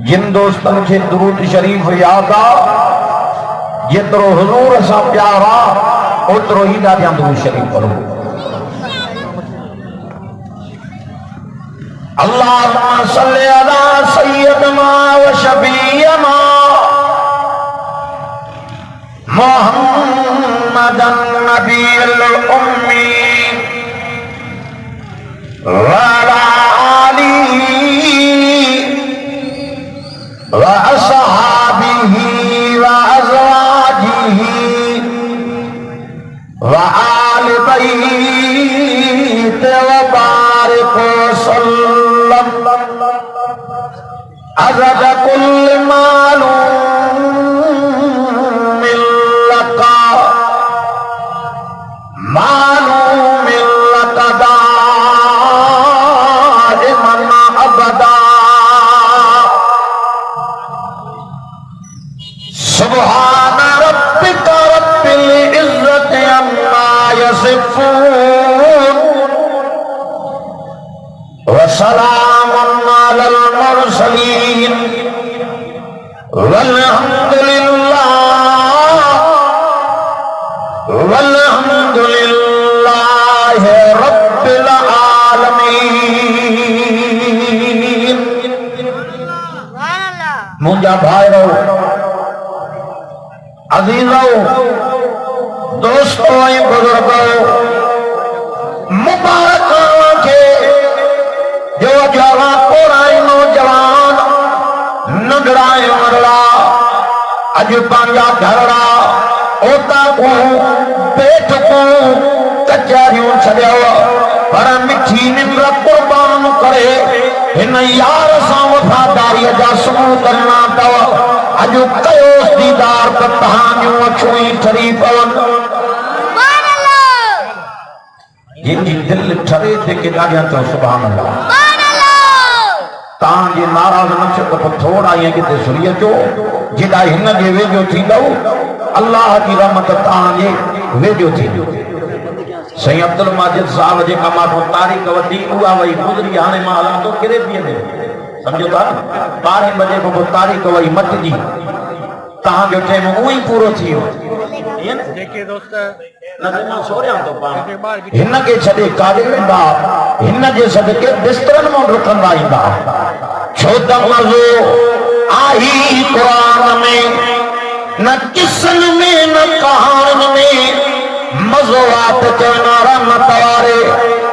जिन दोस्तन के दुरूद शरीफ याद आ जितरो हुजूर सा प्यारा उतरो ही दादियां दुरूद शरीफ पढ़ो। अल्लाहुम्मा सल्ली अला सय्यदना व शफीअना मुहम्मदन नबियुल उम्मी व अला आलिही व असहाबिही व अज़वाजिही व आलि बैत व बारिक वसल्लम अज़द कुल्ल मालूम लका दाइमन अबदा। सुब्हान रब्बिका रब्बिल इज्जति अम्मा यसिफून व सलामुन अलल मुरसलीन वल्हम्दुलिल्लाहि रब्बिल आलमीन। मुंजा भाइयों अजीजों दोस्तों बुजुर्गों मुबारक के जो जवान पुराने नौजवान नगराए मरला अज पांजा घरड़ा ओता को पेट को कचहरियों छड़ियो पर मिठी निम्र कुर्बान करे हिन यार सां वफादारी जा सबूत करना तव अज कयो दीदार त तहांजूं अखियूं ई ठरी पवन। जिनजी दिल ठरे ते केॾा चओ सुभान अल्लाह। तहांजे नाराज़ न थियो त थोड़ा ईअं किथे सुरी अचो जेॾा हिन जे वेझो थींदव अल्लाह जी रहमत तहांजे वेझो थींदी। साईं अब्दुल माजिद साहब जेका मां तारीख़ वधी उहा वई गुज़री हाणे मां हलां थो किरे पीअ में सम्झो था 12 बजे खां पोइ तारीख़ वई मटिजी तहांजो टाइम उहो ई पूरो थी वियो। हिन खे छॾे काॾे वेंदा हिन जे सदके बिस्तरनि मां डुकंदा ईंदा छो त मज़ो आई क़ुरान में न किस्सनि में न कहाणियुनि में मज़ो आहे त चवंदा रहमत वारे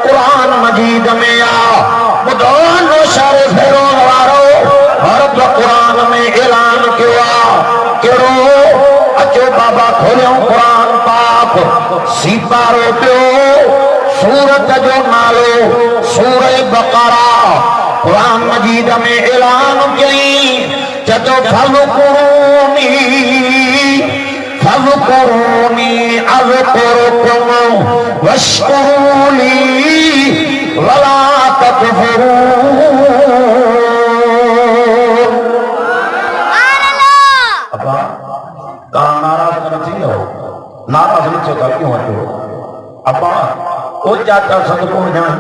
क़ुरान मजीद में आ ॿुधो नौशर फेरोन वारो हर क़ुरान में ऐलान कयो आहे कहिड़ो अचो बाबा खोलियो क़ुरान पाक सीपारो पियो सूरत जो नालो सूरह बक़रा क़ुरान मजीद में ऐलान कई चतो फज़कुरूनी अज़कुरुकुम वश्कुरूली वला तकफुरून। अब्बा तहां नाराज़ न थींदो नाराज़ न थियो त क्यों अचो अब्बा ओ चाचा सदको ॼण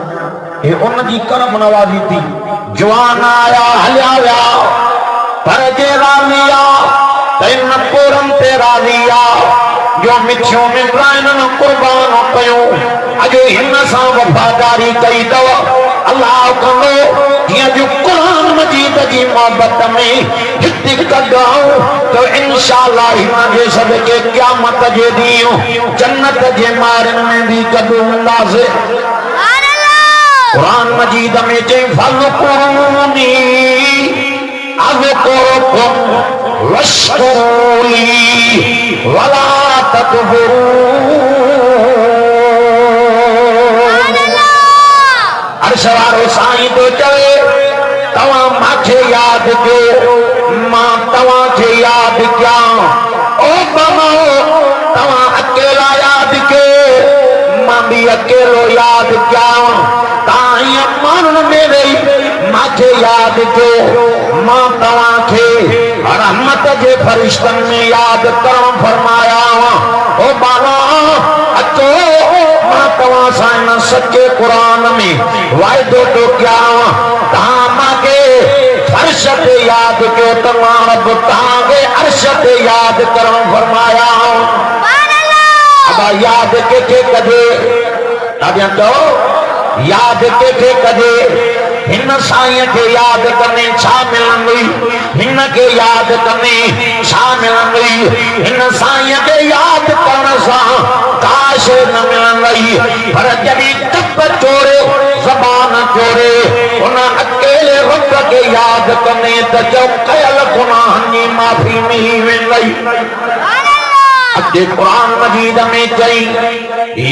हे उन जी करम नवाज़ी थी जवान आया हलिया विया पर जे राज़िया त इन पोरन ते राज़िया जो मिठियूं मिठाइनि कुर्बान कयूं अॼु हिन सां वफ़ादारी कई अथव अल्लाह कंदो हीअं जो क़ुरान मजीद जी मोहबत में हिते कढाऊं त इंशाअल्लाह हिन जे सदके क़यामत जे ॾींहुं जन्नत जे मारनि में बि गॾु हूंदासीं। क़ुरान मजीद में चई फज़कुरूनी अज़कुरुकुम वश्कुरूली वला तकफुरून। अर्श वारो साईं तो चवे तव्हां मूंखे यादि कयो मां तव्हांखे यादि कयां ओ बाबा तव्हां अकेला यादि कयो मां भी अकेलो यादि कयां ताईं माण्हुनि में वेही मूंखे यादि कयो मां तव्हांखे रहमत जे फरिश्तनि में यादि करणु फरमाया ओ बाबा अचो मां तव्हां सां इन सचे क़ुरान में वाइदो तो कयां तव्हां आदम के फर्श पे याद क्यों तमाम तांगे अर्श पे याद करो फरमाया अब याद के कदे ताबियां तो याद के कदे हिन साईं के याद करने छा मिलंदी हिन के याद करने छा मिलंदी हिन साईं के याद करण सा काश न मिलंदी पर जदी तप चोरे ज़बान चोरे उन अकेले रब के याद करने त जो कयल गुनाहन जी माफी मिली वेंदी अगे कुरान मजीद में चई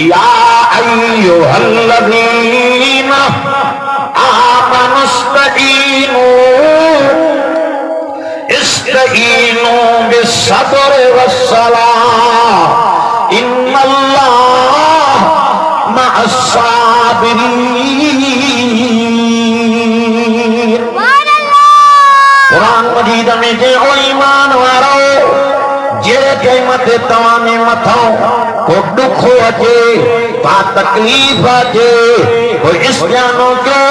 या अय्युहल्लज़ीना आमनुस्तईनु इस्तईनु बिस्सब्र वस्सलाह इन्नल्लाह मअस्साबिरीन। कुरान मजीद में जे ओ ईमान वारो जे क़यामत तवाने मथां को दुख अचे का तकलीफ अचे कोई इस्तियानो जो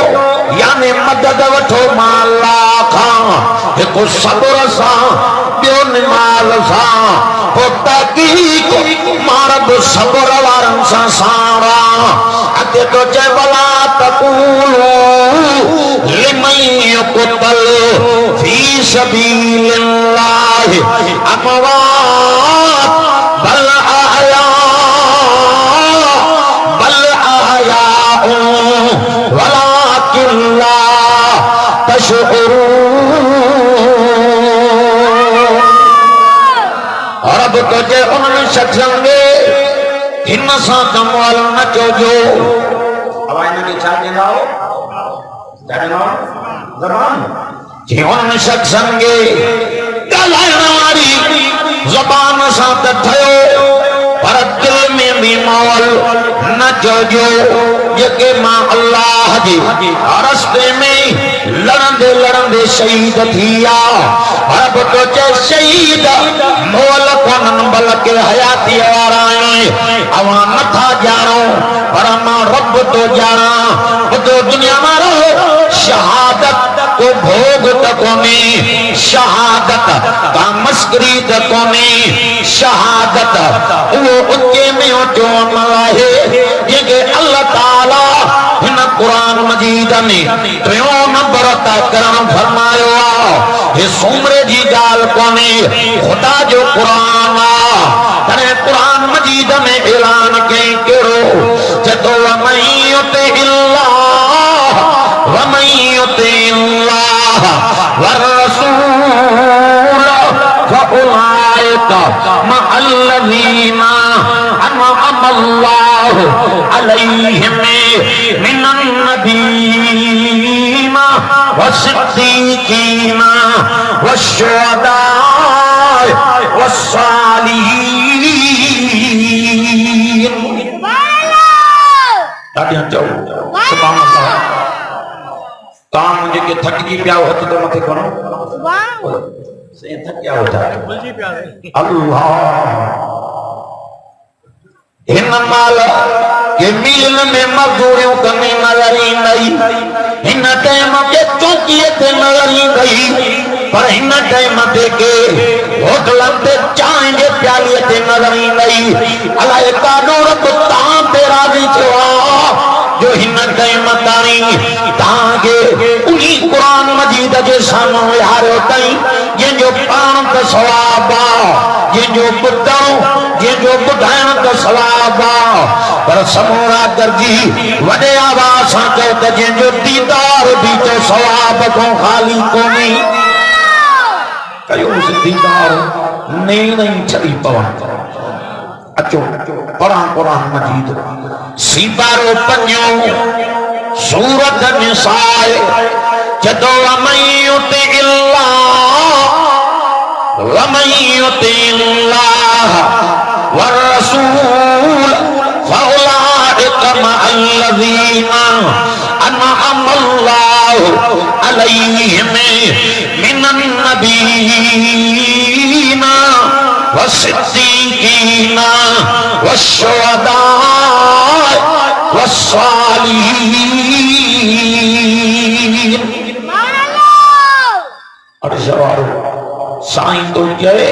यानी मदद वठो माला खां हिकु सब्र सां ॿियो निमाल सां पोइ तहक़ीक़ मारब सब्र वारनि सां सारा अॻे तो चए भला तक़ूलू लिमन युक़तल फी सबीलिल्लाह अमवात बल आया वलाकिन ला तशउरून। और अब तो जे उन्होंने शख्सन में हिन सां कम वालो न चोजो अब इन्होंने छा ॾिनो ज़बान जे उन्होंने शख्सन के ॻाल्हाइण वारी ज़बान सां त ठहियो पर दिल में भी मौल न चोजो जेके मां अल्लाह जे रस्ते में लड़ंदे लड़ंदे शहीद थिया अब तो चे शहीद मोल कोन बल्कि हयाती वारा अवां नथा ॼाणो पर मां रब तो ॼाणा तो दुनिया में रहो शहादत को भोग त कोने शहादत का मस्करी त कोने शहादत वो उच्चे में उचो अमल आहे जेके अल्लाह ताला हिन कुरान मजीद में 3 नंबर ता करण फरमायो आ ये सुमरे जी गाल कोने खुदा जो कुरान आ तने कुरान मजीद में ऐलान कई करो जदो वमयते इल्लाह वमयते इल्लाह वर रसूल फउलाइका मअल्लज़ीना अनअम अल्लाहु अलैहिम मिनन नबीयीना वस्सिद्दीकीना वश्शुहदा वस्सालिहीन। ताड़ियां चओ सुभान अल्लाह। काम मुझे के थक जी पिया हथ तो मथे करो से थक क्या होता है अल्लाह इन माल के मील में मजदूरियों करनी नजर नहीं इन टाइम के चौकी ते नजर गई पर इन टाइम ते के होटल ते चाय के प्याली ते नजर नहीं अलाए काडो रब तां ते राजी छवा जो हिन टाइम ताणी ताके उन्हीं कुरान मजीद के सामने यारो ताई ये जो पान का सवाब ये जो बुद्धो ये जो बुधायण का सवाब पर समूरा गर्जी वडे आवाज सां चओ जे जो दीदार भी तो सवाब को खाली कोनी कयो दीदार नहीं छड़ी पवन अचो पढ़ा कुरान मजीद सीबारो पंजो सूरत निसाए जदो वमयते इल्लाह वर रसूल फउलाइका मअल्लज़ीना अनअम अल्लाहु अलैहिम मिनन नबीयीना वस्सिद्दीकीना वश्शुहदा वस्सालिहीन। अर्श वारो साईं तो चए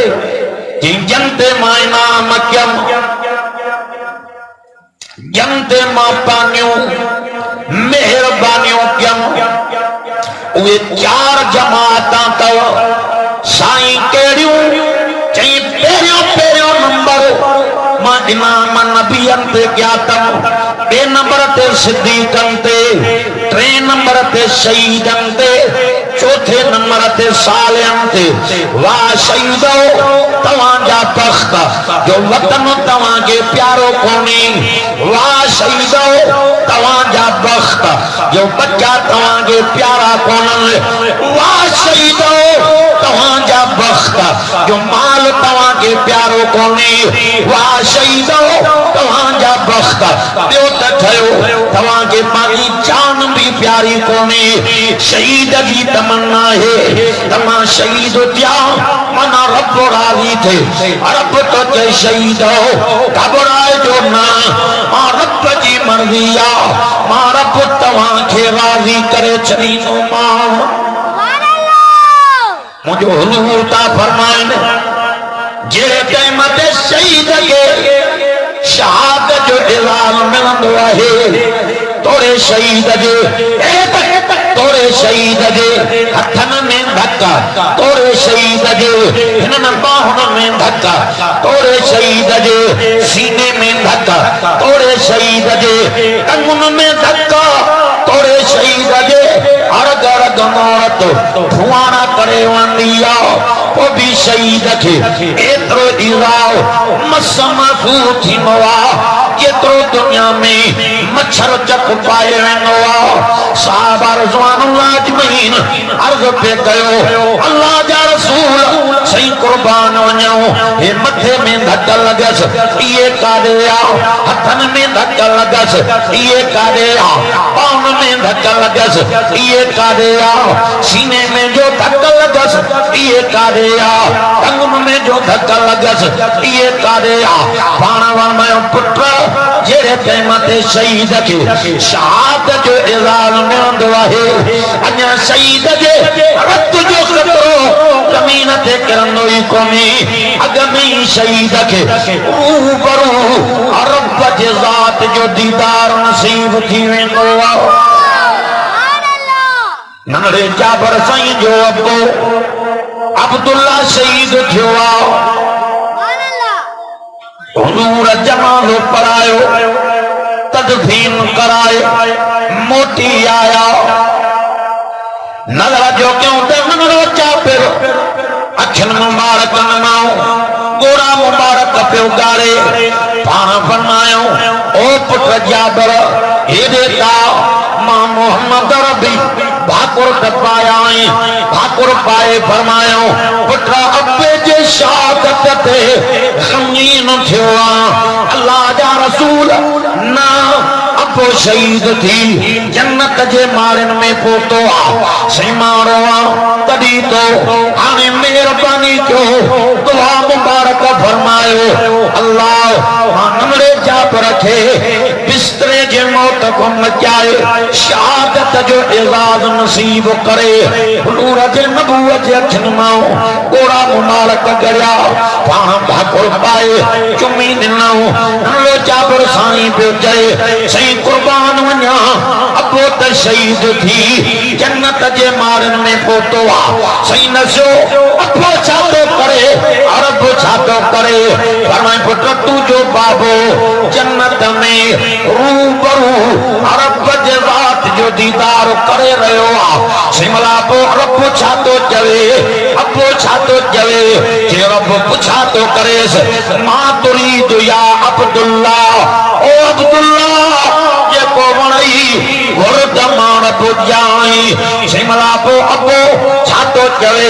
जी जनते मायना मक्यम जनते मां पानियो मेहरबानियों क्यम उहे चार जमाता तव साईं केड़ियों चई पहिरियों पहिरियों नंबर मां इमाम नबियन ते ज्ञातम बे नंबर ते सिद्दीकन ते टे नंबर ते शहीदन ते चौथे नंबर ते सालियन ते वाह शहीदो तवांजा बख्त जो वतन तवांजे प्यारो कोनी वाह शहीदो तवांजा बख्त जो बच्चा तवांजे प्यारा कोनन वाह शहीदो तवांजा बख्त जो माल तवांजे प्यारो कोनी वाह शहीदो तवांजा बख्त ॿियो त थियो तवांजे पाणी जान भी प्यारी कोनी शहीद जी तमन्ना है तमा शहीद थिया मना रब राज़ी थे रब तो चे शहीद घबराए जो ना मां रब जी मर्ज़ी आ मां रब तवां खे राज़ी करे छॾींदो मां मुझो हुजूर ता फरमाइन जहिड़े टाइम ते शहीद खे शहादत जो ऐलान मिलंदो आहे तोरे शहीद जे तोरे शहीद जे हथन में धक्का तोरे शहीद जे हिनन बाहुन में धक्का तोरे शहीद जे सीने में धक्का तोरे शहीद जे टंगुन में धक्का तोरे शहीद जे अर्ग अर्ग मौत धुआना करे वंदी आ वो भी शहीद खे एतिरो इज़ाओ मस महफूज़ थींदो आहे जेतिरो दुनिया में मच्छर चक पाए वेंदो आहे साहबा रिज़वानुल्लाह अजमईन अर्ज़ पे कयो अल्लाह जा रसूल सही कुर्बान वञो हे मथे में धक लॻस इहे काॾे आ हथन में धक लॻस इहे काॾे आ पाउन में धक लॻस इहे काॾे आ सीने में जो धक लॻस इहे काॾे आ टंगुन में जो धक लॻस इहे काॾे आ पाण वरमायो पुट जहिड़े टाइम ते शहीद खे शहादत जो ऐलान मिलंदो आहे अञा शहीद जे रत जो क़तरो ज़मीन ते किरंदो ई कोन्हे अॻ में ई शहीद खे रूबरू रब जे ज़ात जो दीदार नसीब थी वेंदो आहे नंढे जाबर साईं जो अबो अब्दुल्ला शहीद थियो आहे हुजूर जमालो पढ़ायो तदफीन कराए मोटी आया नजर जो क्यों ते नजरो चापिर अखिन मुबारक नमाओ गोरा मुबारक पियो गारे पाण फरमायो ओ पुट जाबर हेॾे ता मां मोहम्मद रबी भाकुर टपाया भाकुर पाए फरमायो पुट अब्बे जे शहादत ते गमगीन थियो अल्लाह जा रसूल ना अबो शहीद थी जन्नत जे मारन में पोतो सही मारो तॾहिं तो हाणे मेहरबानी कयो दुआ मुबारक फरमायो अल्लाह मां नमड़े जाबर खे बिस्तरे जे मौत को मचाए शहादत जो एज़ाज़ नसीब करे हुजूर जे नबूवत जे अखिन मां गोरा मुबारक गड़िया पाण भाकुर पाए चुमी ॾिनो नमड़े जाबर साईं पियो चए सही कुर्बान वञा अबो त शहीद थी जन्नत जे मारन में पोतो आ सही नशो अबो छा थो करे अरब छा थो करे फरमाए पुट तू जो बाबो जन्नत में रूबरू अरब जे ज़ात जो दीदार करे रहियो आ सिमला पो रब छा थो चवे अबो छा थो चवे जे रब पुछा थो करेस मां तुरीद या अब्दुल्ला ओ अब्दुल्ला जेको वणई वरद माण पुजाई सिमला पो अबो छा थो चवे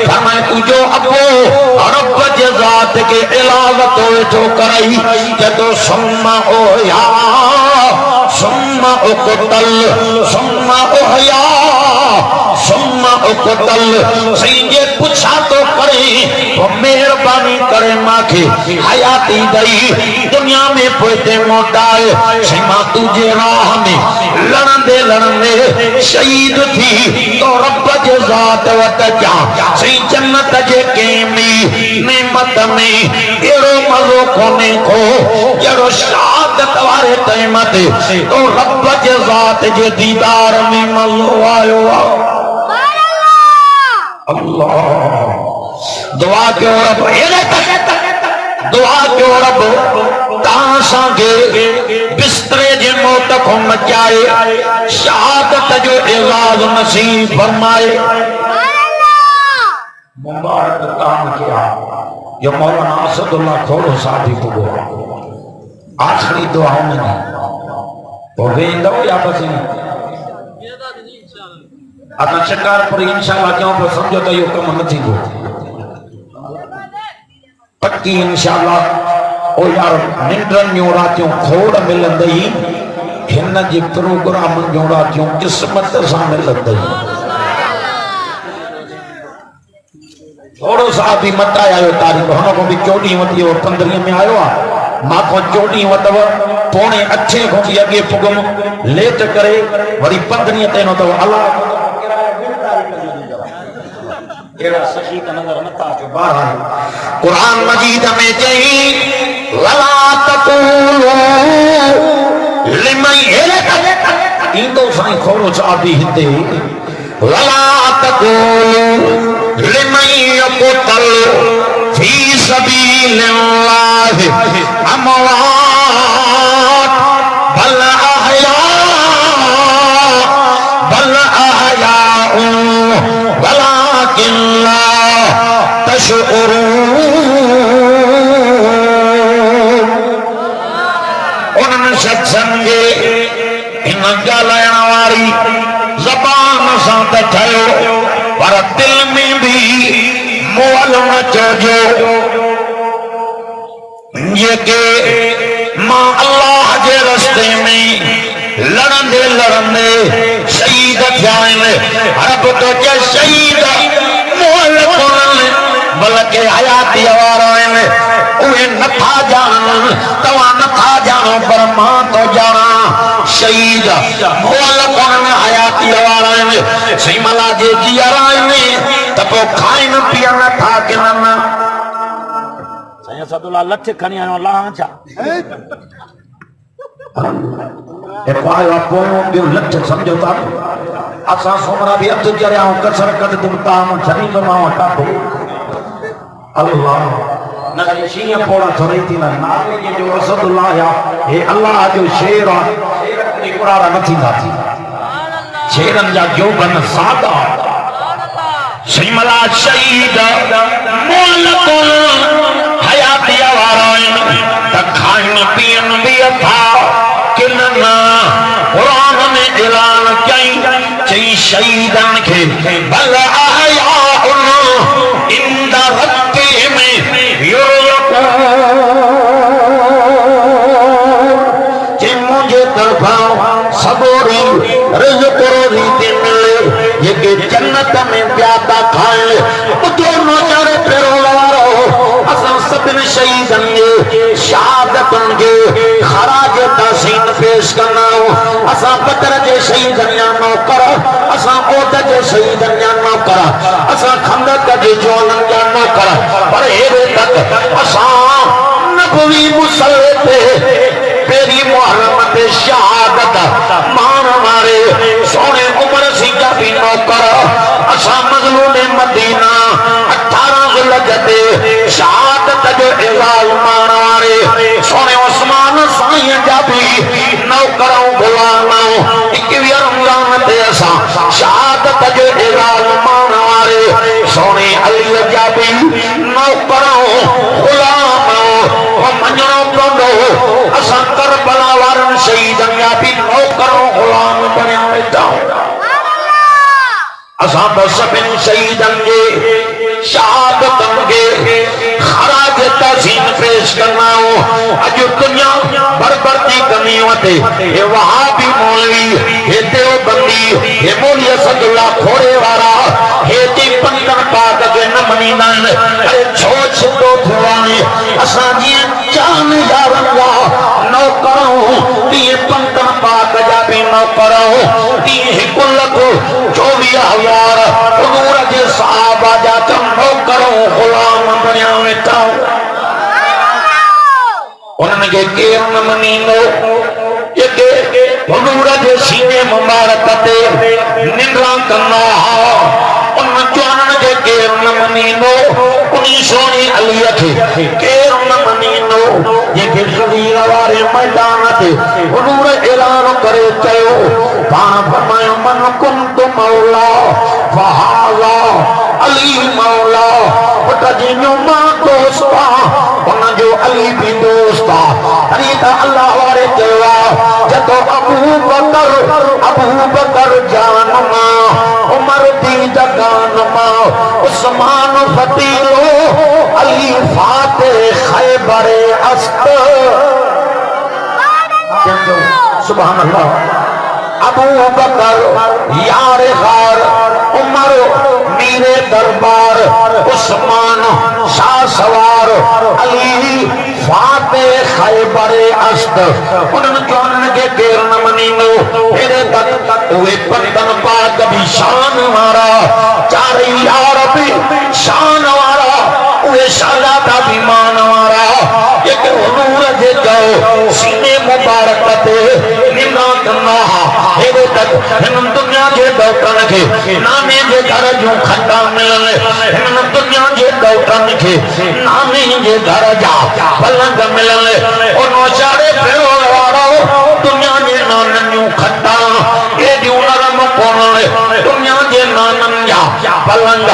फरमाए तुजो अबो रब जे ज़ात के इलावा तो वेठो करई जदो सुम्मा ओ या सुम्मा उक़तल सुम्मा उहया सुम्मा उक़तल सही जे पुछा तो करे वो मेहरबानी करे माखे हयाती दई दुनिया में पोते मोटाए सीमा तुझे राह में लड़ने शहीद थी तो रब जे ज़ात वट जा सही जन्नत जे केमी नेमत में एड़ो मज़ो कोने को जड़ो शहादत वारे टाइम ते तो रब जे ज़ात जे दीदार में मज़ो आयो। अल्लाह दुआ क्यों रब दुआ क्यों रब तासा के बिस्तरे जे मौत को मचाए शहादत जो एजाज नसीब फरमाए। मुबारक काम किया जो मौलाना असदुल्लाह खोड़ो साथी को आखिरी दुआओं में वो वेंदो या बस आता शिकार पर इंशाअल्लाह क्यों पर समझो तो यो कम न थींदो पक्की इंशाअल्लाह ओ यार निंद्रन जो रातियों खोड़ मिलंदई हिन जे प्रोग्राम जो रातियों किस्मत सां मिलंदई। थोड़ो सा भी मत आयो तारीख हुन को भी 14 वती और 15 में आयो आ मां को 14 वतव पौने 8 को भी अगे पुगम लेट करे वरी 15 ते नो तो अल्लाह एड़ा सही का नजर न ता जो बाहर कुरान मजीद में चई वला तकूलू लिमन इंदो साईं खोरो चाबी हिते वला तकूलू लिमन यक़तल फी सबीलिल्लाह अमवात बल अहया वलाकिन ला तशउरून। उन्हनि सत्संग इन ॻाल्हाइण वारी ज़बान सां त ठहियो पर दिल में भी मोल न चइजो जेके मां अल्लाह जे रस्ते में लड़ंदे शहीद थिया आहिनि। रब तो के शहीद मोल कोन्हनि बल्कि हयाती वारा आहिनि उहे नथा ॼाणनि तव्हां नथा ॼाणो पर मां तो ॼाणा शहीद मोल कोन्हनि हयाती वारा आहिनि। सही मला जे जीअर आहिनि त पोइ खाइनि पीअनि नथा किननि। साईं असदुल्लाह लठ खणी आयो लाह छा लठ समझो था असा सोमरा भी अत जरिया कसर कद दुमताम शरीर मां टापो अल्लाह नदी शीया पोड़ा थोड़ी थी ना नाले के जो असदुल्लाह या हे अल्लाह जो शेर शेर कुरारा न थींदा थी शेरन जा जो बन सादा सिमला शहीद मोल कोन हयाती वारा त खाइन पीन भी था किनना कुरान में ऐलान कई चई शहीदन के बल आया इंद रब्बे में जे मुझे तरफा सबोरी रिज़्क़ रोज़ी ते मिले जेके जन्नत में प्यादा खाए बुधो नजर फेरो वारो असां सभिनी शहीदन जे शहादतन के खराज तहसीन पेश करना असां बदर जे शहीदन या नौकर असां ओद जे शहीदन या नौकर असां खंदक जे जवानन या नौकर पर हेरे तक असां नबवी मुसल्ले पे पेरी मुहर्रम ते शहादत मान मारे सोने उमर सिंह भी नौकर असां मज़लूम मदीना 18 ज़ुल्हज ते शहादत जो एजाज़ मान वारे सोने उस्मान साईं जा भी नौकर गुलाम 21 रमज़ान ते असां शहादत जो एजाज़ मान वारे सोने अली जा भी नौकर गुलाम मञणो पवंदो असां करबला वारनि शहीदन जा भी नौकर गुलाम बणिया वेठा असां सभिनी शहीदन के शहादतन के खराज तहसीन पेश करना अज दुनिया बरबरती कमी वते हे वहाबी मौलवी हे देवबंदी हे मौलवी असदुल्लाह खोड़े वारा हे दी पंजन पाक के न मनींदा अरे छो छितो थिवाए असां जी जान यारंगा नौकरों दिए पंकन पाक जा भी नौकरों दिए कुल को 24,000 हुजूर जे सहाबा जा नौकरों गुलाम बणिया वेठा उन्हनि खे केरु न मञींदो जेके हुजूर जे सीने मुबारक ते निंद्रा कंदा हुआ उन चवणनि खे केरु न मञींदो उन्ही सोणी अलीअ खे केरु न मञींदो जेके ज़मीर वारे मैदान ते हुजूर ऐलान करे चयो पाण फरमायो मन कुंत मौला फहाज़ा अली मौला पुट जिनो मां दोस्त उन जो अली भी दोस्त अरे त अल्लाह वारे चयो जतो अबू बकर जान मां उमर दी जगान मां उस्मान फतीलो अली फातिह खैबर अस्त सुभान अल्लाह अबू बकर यार गार उमर मीरे दरबार उस्मान शाह सवार अली फातिह खैबर अस्त उन्हनि चवणनि खे केरु न मञींदो हेॾे तक उहे पंधन पाक बि शान वारा चारि यार बि शान वारा उहे शहजादा बि मान वारा जेके हुजूर जे चयो सीने मुबारक ते निंद्रा कंदा हुआ हेॾे तक हिन दुनिया जे डॉक्टरनि खे नाने जे घर जूं खटा मिलनि हिन दुनिया जे डॉक्टरनि खे नाने जे घर जा पलंग मिलनि उन चारे फेरो वारो दुनिया जे नाननि जूं खटा एॾियूं नरम कोन्हनि दुनिया जे नाननि जा पलंग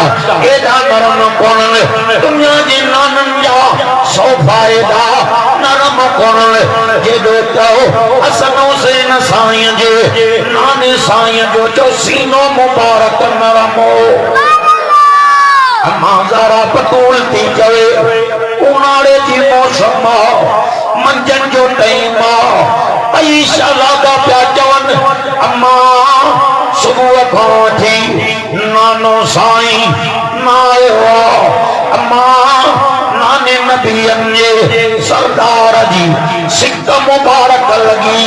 एॾा नरम कोन्हनि दुनिया जे नाननि जा सोफा एॾा नरम कोन्हनि जेॾो चओ हसन हुसैन साईं जे नाने साईं जो चो सीनो मुबारक नरम हो अम्मा ज़रा बतूल थी चवे उनाड़े जी मौसम मंझंदि जो टाइम आई शहज़ादा पिया चवनि अम्मा सुबुह खां वठी नानो साईं न आयो अम्मा नाने नबियनि जे सरदार जी सिक मुबारक लगी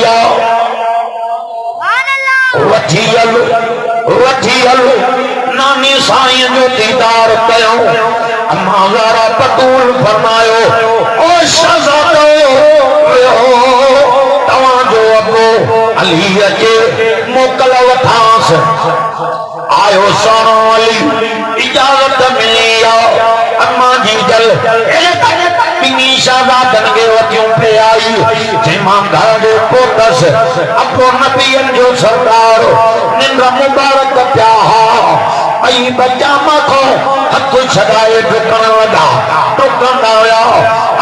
वठी हलो नानी साईं जो दीदार कयो अम्मा ज़रा बतूल फरमायो ओ शहज़ादो तव्हां जो अबो अली जे मोकल वठांस आयो सोनो अली इजाजत मिली अम्मा जी जल बिनी शहज़ादनि खे वठियूं पे आई जंहिंमां घर जो पोतस अबो नबियनि जो सरदार निंद्र मुबारक पिया आई बच्चा माखो हथ छड़ाए डुकण लगा डुकंदा हुआ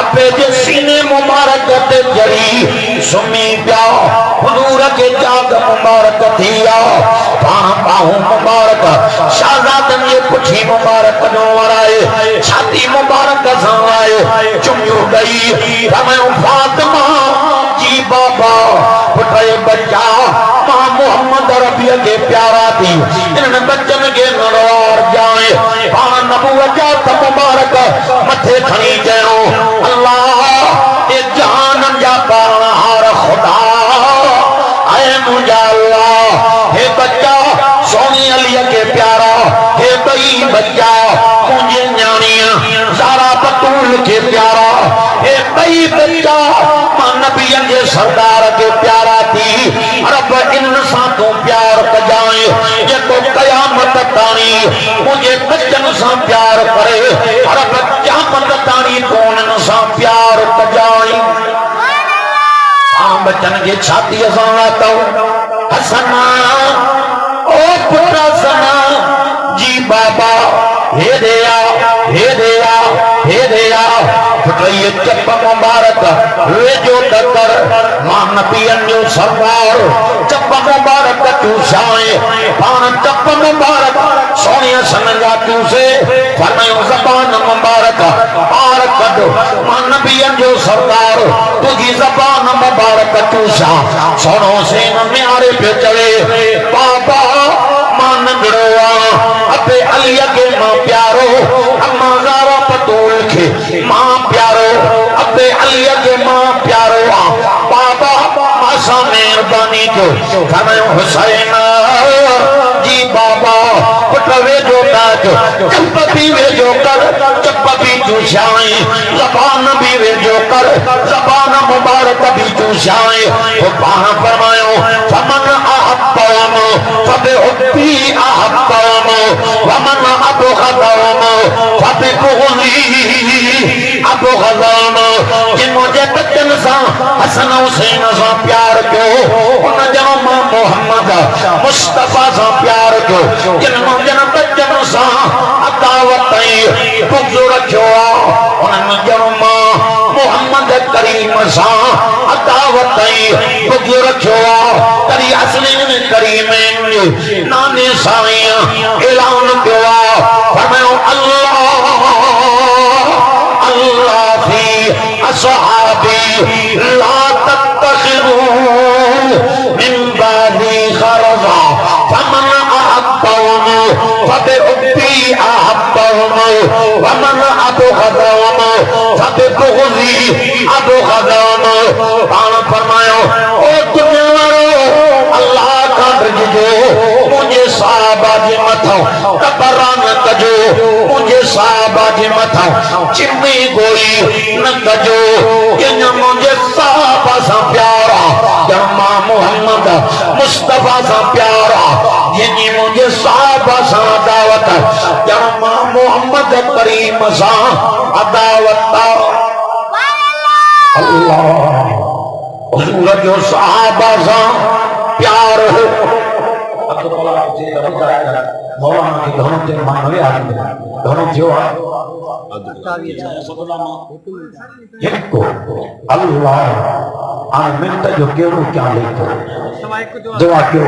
अबे जे सीने मुबारक ते जड़ी सुमी पिया हुजूर के जाग मुबारक थिया बाहू मुबारक शहज़ादनि जे पुठी मुबारक जो वराए छाती मुबारक सां आए चुमियो ॾेई रमयो फातिमा जी बाबा पुटे बच्चा मां मोहम्मद रबीअ के प्यारा थी इन बच्चन के नरवार जाए पाण नबूवत जा त मुबारक मथे खणी चयो अल्लाह ए जान जा पाण हार खुदा ऐ मुंहिंजा अल्लाह हे बच्चा सोनी अलीअ के प्यारा हे ॿई बच्चा मुंहिंजे न्याणीअ ज़ारा बतूल के प्यारा हे ॿई बच्चा मां नबियनि जे सरदार के प्यारा थी रब इन सां तूं प्यार कजाए जेको क़यामत ताणी मुंहिंजे बच्चनि सां प्यार करे रब क़यामत ताणी तूं उन्हनि सां प्यार कजाए बच्चन के छातीअ सां लाथो हसना ओ पुट हसना जी बाबा हे दया हे दया हे दया पुटई चप मुबारक वेजो कर मां नबियनि जो सरदार चप मुबारक चूसाए पाण चप मुबारक सोने सन जा चूसे फरमायो ज़बान मुबारक पार कढ मां नबियनि जो सरदार तुझी ज़बान मुबारक चूसा सोनो सेन म्यारे पे चवे बाबा मां नंढड़ो अबे अलीअ के मां प्यारो मां प्यारो अबे अली के मां प्यारो बाबा मासा मेहरबानी जो खाना हुसैन जी बाबा पटवे जो ताज चप भी वे जो कर चप भी चूसाई जबान भी वे जो कर जबान मुबारक भी चूसाई वो बाह फरमायो फमन अहब्बम फबे हुब्बी अहब्बम वमन अबगदम फबे बुग़ज़ी अबगदम जिन मुझे बच्चन सा हसन हुसैन सा प्यार कयो उन जो मां मोहम्मद मुस्तफा सा प्यार कयो जिन मुझे बच्चन सा अदावत बुग़्ज़ रखियो उन जो मां मोहम्मद करीम सा अदावत बुग़्ज़ रखियो तरी असलिन करीमन नाने साईं ऐलान कयो फरमायो अल्लाह अल्लाह फी असहाबी ला तत्तखिज़ू मिन बादी खरज़ा फमन अहब्बहुम फबिहुब्बी अहब्बहुम वमन अबग़दहुम फबिबुग़ज़ी अबग़दहुम पाण फरमायो ओ दुनिया वारो अल्लाह का डरजो मुझे साहबा जे मथां कबरान कजो मुझे साहबा जे मथां चिमनी गोई न कजो इन मुझे साहबा सा प्यारा जमा मोहम्मद मुस्तफा सा प्यारा जिनी मुझे साहबा सा दावत जमा मोहम्मद करीम सा अदावत अल्लाह हुजूर जो साहबा सा प्यार हो मौलाना के घरों से मानवे आदमी घरों जो इनको अल्लाह आ मिनट जो केड़ो क्या लेतो दुआ क्यों